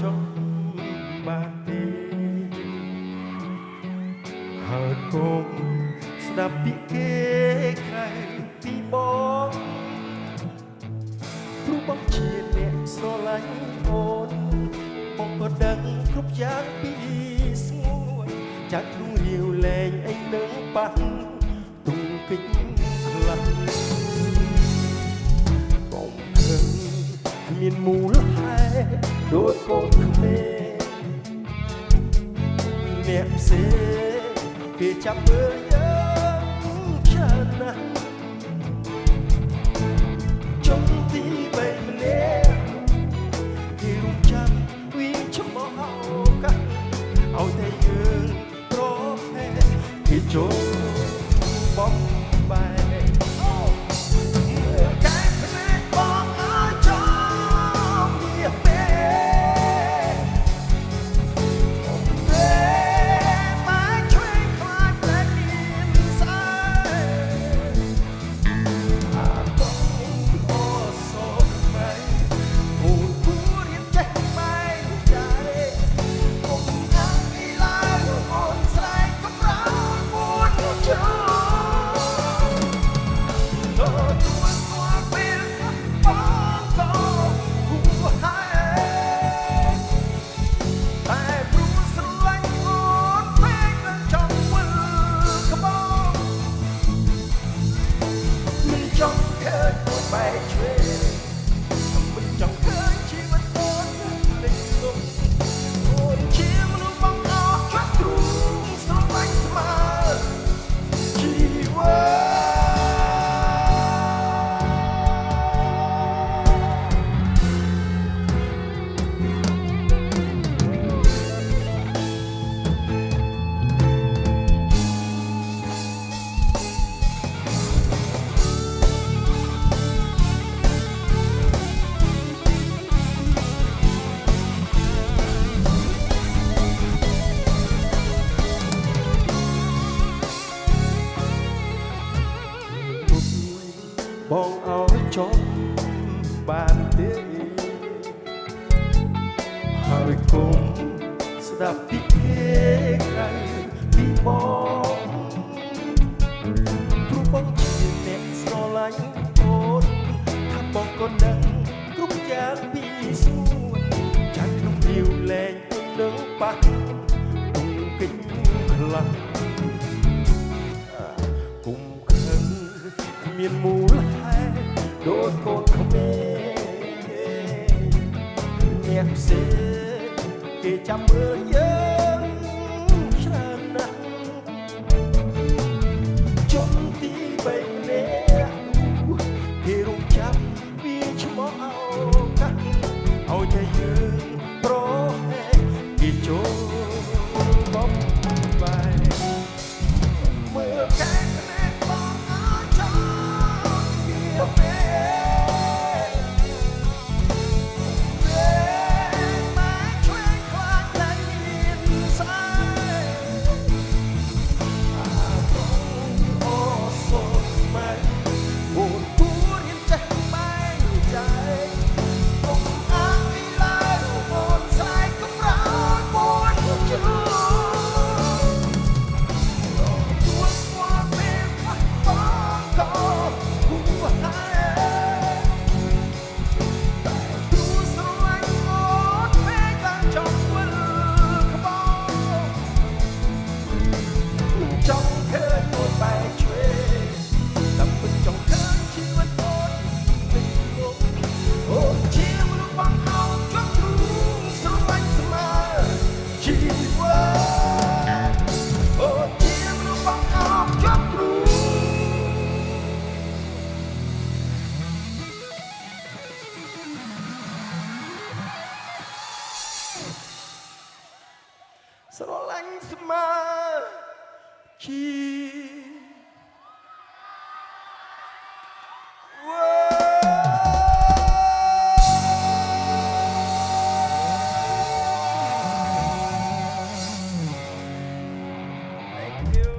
ចង់បានទេហើយកុំស្ដាប់ពីគេក្រៅពីបងព្រោះបងជាអ្នកស្រឡាញ់អូនបងក៏ដឹងគ្រប់យ៉ាងពីស្ងួនចាក់ក្នុងរាវលែងអីនឹងប៉ះទុំគិចខ្លាំងបងឃើញគ្មានមូលហេតុដូចកូនក្មេងអ្នកផ្សេងគេចាប់មើលយើងច្រើនណាស់ចុងទីបីម្នាក់គេរំចាំវាឈ្មោះឱកាសឲ្យតែយើងប្រហែលគេចូលបំបែកកាយភ្នែកបងឲ្យចំវាពេកមកជួយខ្លាចតែមានស្អើអាបងអូសូម៉ៃអូនគួររៀនចេះបែងចែកកុំអាងពីឡើយអូនស្រែកកំរោលពួនជោបែកឆ្វេងមិនចង់ឃើញជីវិតអូនលេចលំអូនជាមនុស្សបងអស់ជាប់ទ្រូងស្រឡាញ់ស្មើជីវិតបងឲ្យចុះបានទេហើយកុំស្ដាប់ពីគេក្រៅពីបងព្រោះបងជាអ្នកស្រឡាញ់អូនថាបងក៏ដឹងគ្រប់យ៉ាងពីសួនចាស់ក្នុងរាវលែងនឹងប៉ះទុំគិចខ្លាំងគុំខឹងគ្មានមូលហេតុដូចកូនក្មេងអ្នកផ្សេងគេចាំមើលយើងច្រើនណាស់ចុងទីបីម្នាក់គេរំចាំវាឈ្មោះឱកាសឲ្យតែយើងប្រហែលគេចូលបំបែកមើលកែភ្នែកបងឲ្យចំវាពេកស្រឡាញ់ស្មើជីវ៉ា Thank you